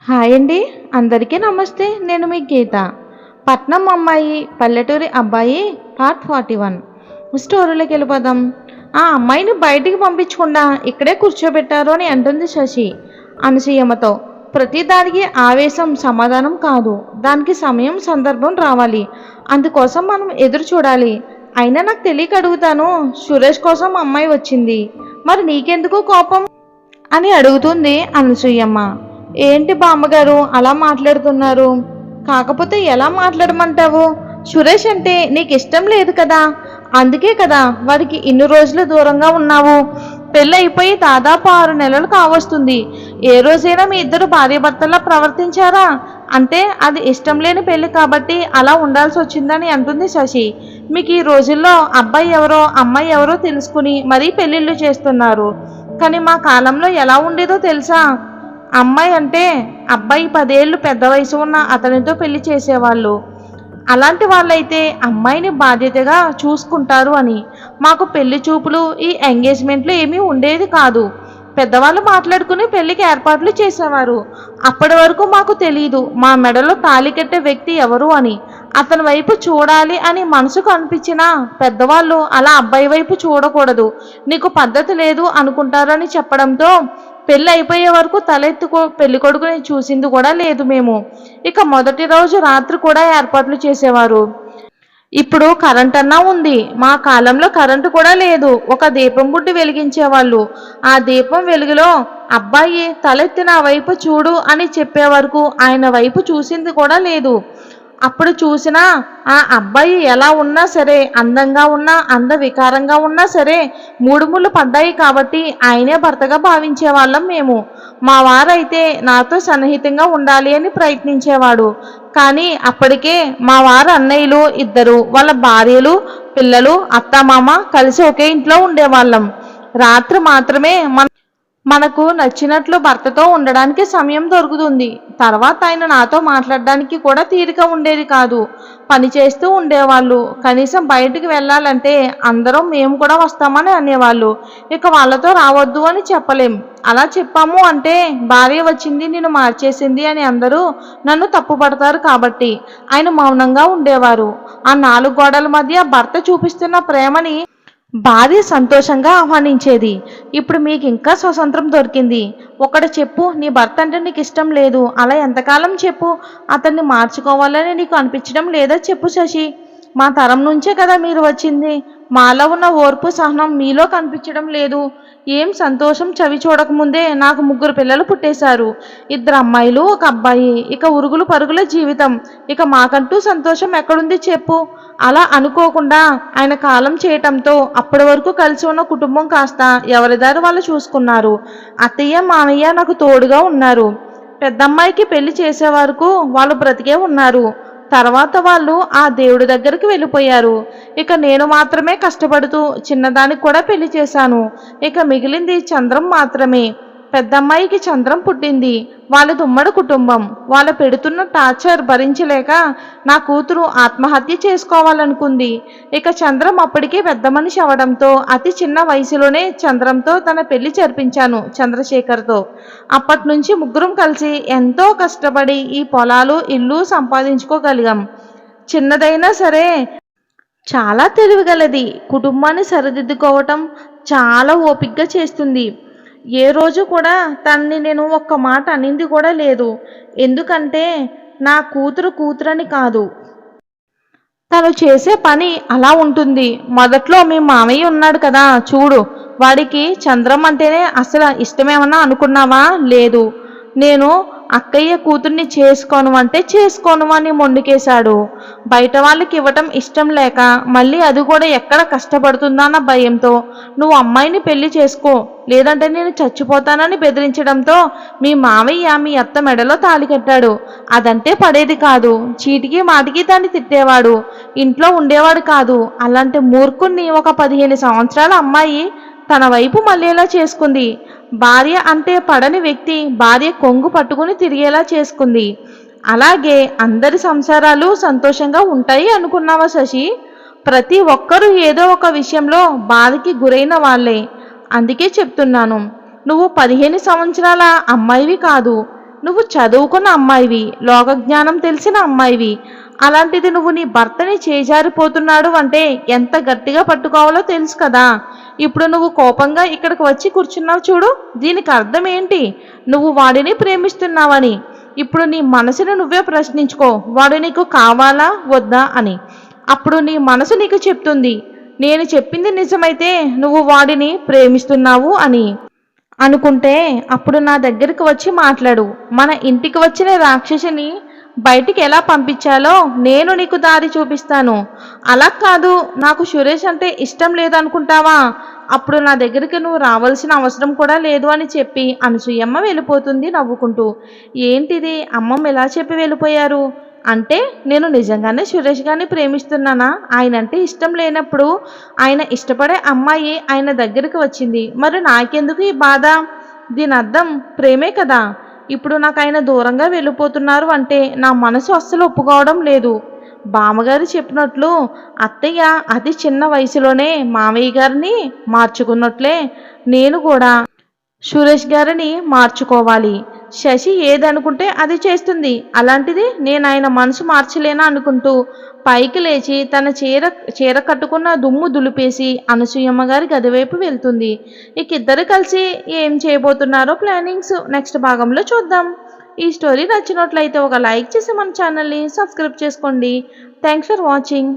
Hi అండి. అందరికీ నమస్తే. నేను మీ గీత. పట్నం అమ్మాయి, పల్లెటూరి అబ్బాయి పార్ట్ 41 స్టోరీలోకి వెళ్ళిపోదాం. ఆ అమ్మాయిని బయటికి పంపించకుండా ఇక్కడే కూర్చోబెట్టారు అని అంటుంది శశి అనసూయమ్మతో. ప్రతిదానికి ఆవేశం సమాధానం కాదు. దానికి సమయం సందర్భం రావాలి. అందుకోసం మనం ఎదురు చూడాలి. అయినా నాకు తెలియక అడుగుతాను, సురేష్ కోసం అమ్మాయి వచ్చింది, మరి నీకెందుకు కోపం అని అడుగుతుంది అనసూయమ్మ. ఏంటి బామ్మగారు అలా మాట్లాడుతున్నారు? కాకపోతే ఎలా మాట్లాడమంటావు? సురేష్ అంటే నీకు ఇష్టం లేదు కదా, అందుకే కదా వారికి ఇన్ని రోజులు దూరంగా ఉన్నావు. పెళ్ళైపోయి దాదాపు 6 నెలలు కావస్తుంది. ఏ రోజైనా మీ ఇద్దరు భార్యాభర్తల్లా ప్రవర్తించారా? అంటే అది ఇష్టం లేని పెళ్లి కాబట్టి అలా ఉండాల్సి వచ్చిందని అంటుంది శశి. మీకు ఈ రోజుల్లో అబ్బాయి ఎవరో అమ్మాయి ఎవరో తెలుసుకుని మరీ పెళ్ళిళ్ళు చేస్తున్నారు. కానీ మా కాలంలో ఎలా ఉండేదో తెలుసా? అమ్మాయి అంటే అబ్బాయి 10 ఏళ్ళు పెద్ద వయసు ఉన్న అతనితో పెళ్లి చేసేవాళ్ళు. అలాంటి వాళ్ళైతే అమ్మాయిని బాధ్యతగా చూసుకుంటారు అని. మాకు పెళ్లి చూపులు, ఈ ఎంగేజ్మెంట్లు ఏమీ ఉండేది కాదు. పెద్దవాళ్ళు మాట్లాడుకుని పెళ్లికి ఏర్పాట్లు చేసేవారు. అప్పటి వరకు మాకు తెలీదు మా మెడలో తాళి కట్టే వ్యక్తి ఎవరు అని. అతని వైపు చూడాలి అని మనసుకు అనిపించినా పెద్దవాళ్ళు అలా అబ్బాయి వైపు చూడకూడదు, నీకు పద్ధతి లేదు అనుకుంటారని చెప్పడంతో పెళ్ళి అయిపోయే వరకు తలెత్తుకో పెళ్లి కొడుకుని చూసింది కూడా లేదు మేము. ఇక మొదటి రోజు రాత్రి కూడా ఏర్పాట్లు చేసేవారు. ఇప్పుడు కరెంట్ అన్నా ఉంది. మా కాలంలో కరెంటు కూడా లేదు. ఒక దీపం బుడ్డి వెలిగించేవాళ్ళు. ఆ దీపం వెలుగులో అబ్బాయి తలెత్తి నా వైపు చూడు అని చెప్పే వరకు ఆయన వైపు చూసింది కూడా లేదు. అప్పుడు చూసినా ఆ అబ్బాయి ఎలా ఉన్నా సరే, అందంగా ఉన్నా అందవికారంగా ఉన్నా సరే, మూడుముళ్ళు పడ్డాయి కాబట్టి ఆయనే భర్తగా భావించేవాళ్ళం మేము. మా వారైతే నాతో సన్నిహితంగా ఉండాలి అని ప్రయత్నించేవాడు. కానీ అప్పటికే మా వారు అన్నయ్యలు ఇద్దరు, వాళ్ళ భార్యలు, పిల్లలు, అత్తమామ కలిసి ఒకే ఇంట్లో ఉండేవాళ్ళం. రాత్రి మాత్రమే మనకు నచ్చినట్లు భర్తతో ఉండడానికి సమయం దొరుకుతుంది. తర్వాత ఆయన నాతో మాట్లాడడానికి కూడా తీరిక ఉండేది కాదు. పని చేస్తూ ఉండేవాళ్ళు. కనీసం బయటికి వెళ్ళాలంటే అందరం మేము కూడా వస్తామని అనేవాళ్ళు. ఇక వాళ్ళతో రావద్దు అని చెప్పలేం. అలా చెప్పాము అంటే భార్య వచ్చింది నిన్ను మార్చేసింది అని అందరూ నన్ను తప్పుపడతారు కాబట్టి ఆయన మౌనంగా ఉండేవారు. ఆ 4 గోడల మధ్య భర్త చూపిస్తున్న ప్రేమని భార్య సంతోషంగా ఆహ్వానించేది. ఇప్పుడు మీకు ఇంకా స్వతంత్రం దొరికింది. ఒకటి చెప్పు, నీ భర్త అంటే నీకు ఇష్టం లేదు. అలా ఎంతకాలం చెప్పు? అతన్ని మార్చుకోవాలని నీకు అనిపించడం లేదా చెప్పు శశి. మా తరం నుంచే కదా మీరు వచ్చింది. మాలో ఉన్న ఓర్పు సహనం మీలో కనిపించడం లేదు. ఏం సంతోషం చవి చూడకముందే నాకు 3 పిల్లలు పుట్టేశారు. 2 అమ్మాయిలు 1 అబ్బాయి. ఇక ఉరుగులు పరుగుల జీవితం. ఇక మాకంటూ సంతోషం ఎక్కడుంది చెప్పు. అలా అనుకోకుండా ఆయన కాలం చేయటంతో అప్పటి వరకు కలిసి ఉన్న కుటుంబం కాస్త ఎవరిదారి వాళ్ళు చూసుకున్నారు. అత్తయ్య మామయ్య నాకు తోడుగా ఉన్నారు. పెద్దమ్మాయికి పెళ్లి చేసే వరకు వాళ్ళు బ్రతికే ఉన్నారు. తర్వాత వాళ్ళు ఆ దేవుడి దగ్గరికి వెళ్ళిపోయారు. ఇక నేను మాత్రమే కష్టపడుతూ చిన్నదానికి కూడా పెళ్లి చేశాను. ఇక మిగిలింది చంద్రం మాత్రమే. పెద్దమ్మాయికి చంద్రం పుట్టింది. వాళ్ళది ఉమ్మడి కుటుంబం. వాళ్ళు పెడుతున్న టార్చర్ భరించలేక నా కూతురు ఆత్మహత్య చేసుకోవాలనుకుంది. ఇక చంద్రం అప్పటికే పెద్ద మనిషి అవడంతో అతి చిన్న వయసులోనే చంద్రంతో తన పెళ్లి జరిపించాను, చంద్రశేఖర్తో. అప్పటి నుంచి ముగ్గురం కలిసి ఎంతో కష్టపడి ఈ పొలాలు ఇల్లు సంపాదించుకోగలిగాం. చిన్నదైనా సరే చాలా తెలివిగలది. కుటుంబాన్ని సరిదిద్దుకోవటం చాలా ఓపికగా చేస్తుంది. ఏ రోజు కూడా తనని నేను ఒక్క మాట అనింది కూడా లేదు. ఎందుకంటే నా కూతురని కాదు, తను చేసే పని అలా ఉంటుంది. మొదట్లో మీ మామయ్య ఉన్నాడు కదా చూడు, వాడికి చంద్రం అంటేనే అసలు ఇష్టమేమన్నా అనుకున్నావా? లేదు. నేను అక్కయ్య కూతుర్ని చేసుకోను అంటే చేసుకోను అని మొండికేశాడు. బయట వాళ్ళకి ఇవ్వటం ఇష్టం లేక మళ్ళీ అది కూడా ఎక్కడ కష్టపడుతుందన్న భయంతో నువ్వు అమ్మాయిని పెళ్లి చేసుకో లేదంటే నేను చచ్చిపోతానని బెదిరించడంతో మీ మామయ్య మీ అత్త మెడలో తాళి కట్టాడు. అదంటే పడేది కాదు. చీటికి మాటికి దాన్ని తిట్టేవాడు. ఇంట్లో ఉండేవాడు కాదు. అలాంటి మూర్ఖుణ్ణి ఒక 15 సంవత్సరాల అమ్మాయి తన వైపు మళ్ళేలా చేసుకుంది. భార్య అంటే పడని వ్యక్తి భార్య కొంగు పట్టుకుని తిరిగేలా చేసుకుంది. అలాగే అందరి సంసారాలు సంతోషంగా ఉంటాయి అనుకున్నావా శశి? ప్రతి ఒక్కరూ ఏదో ఒక విషయంలో బాధకి గురైన వాళ్ళే. అందుకే చెప్తున్నాను, నువ్వు 15 సంవత్సరాల అమ్మాయివి కాదు. నువ్వు చదువుకున్న అమ్మాయివి, లోకజ్ఞానం తెలిసిన అమ్మాయివి. అలాంటిది నువ్వు నీ భర్తని చేజారిపోతున్నాడు అంటే ఎంత గట్టిగా పట్టుకోవాలో తెలుసు కదా. ఇప్పుడు నువ్వు కోపంగా ఇక్కడికి వచ్చి కూర్చున్నావు చూడు, దీనికి అర్థం ఏంటి? నువ్వు వాడిని ప్రేమిస్తున్నావని. ఇప్పుడు నీ మనసును నువ్వే ప్రశ్నించుకో, వాడు నీకు కావాలా వద్దా అని. అప్పుడు నీ మనసు నీకు చెప్తుంది, నేను చెప్పింది నిజమైతే నువ్వు వాడిని ప్రేమిస్తున్నావు అని. అనుకుంటే అప్పుడు నా దగ్గరికి వచ్చి మాట్లాడు. మన ఇంటికి వచ్చిన రాక్షసిని బయటికి ఎలా పంపించాలో నేను నీకు దారి చూపిస్తాను. అలా కాదు, నాకు సురేష్ అంటే ఇష్టం లేదనుకుంటావా? అప్పుడు నా దగ్గరికి నువ్వు రావాల్సిన అవసరం కూడా లేదు అని చెప్పి అనసూయమ్మ వెళ్ళిపోతుంది నవ్వుకుంటూ. ఏంటిది, అమ్మమ్మ ఎలా చెప్పి వెళ్ళిపోయారు? అంటే నేను నిజంగానే సురేష్ గారిని ప్రేమిస్తున్నానా? ఆయనంటే ఇష్టం లేనప్పుడు ఆయన ఇష్టపడే అమ్మాయి ఆయన దగ్గరికి వచ్చింది, మరి నాకెందుకు ఈ బాధ? దీని అర్థం ప్రేమే కదా. ఇప్పుడు నాకు ఆయన దూరంగా వెళ్ళిపోతున్నారు అంటే నా మనసు అస్సలు ఒప్పుకోవడం లేదు. బామ్మగారు చెప్పినట్లు అత్తయ్య అతి చిన్న వయసులోనే మామయ్య గారిని మార్చుకున్నట్లే నేను కూడా సురేష్ గారిని మార్చుకోవాలి. శశి ఏదనుకుంటే అది చేస్తుంది. అలాంటిది నేను ఆయన మనసు మార్చలేనా అనుకుంటూ పైకి లేచి తన చీర చీర కట్టుకున్న దుమ్ము దులిపేసి అనసూయమ్మ గారి గదివైపు వెళ్తుంది. ఇక ఇద్దరు కలిసి ఏం చేయబోతున్నారో ప్లానింగ్స్ నెక్స్ట్ భాగంలో చూద్దాం. ఈ స్టోరీ నచ్చినట్లయితే ఒక లైక్ చేసి మన ఛానల్ని సబ్స్క్రైబ్ చేసుకోండి. Thanks for watching.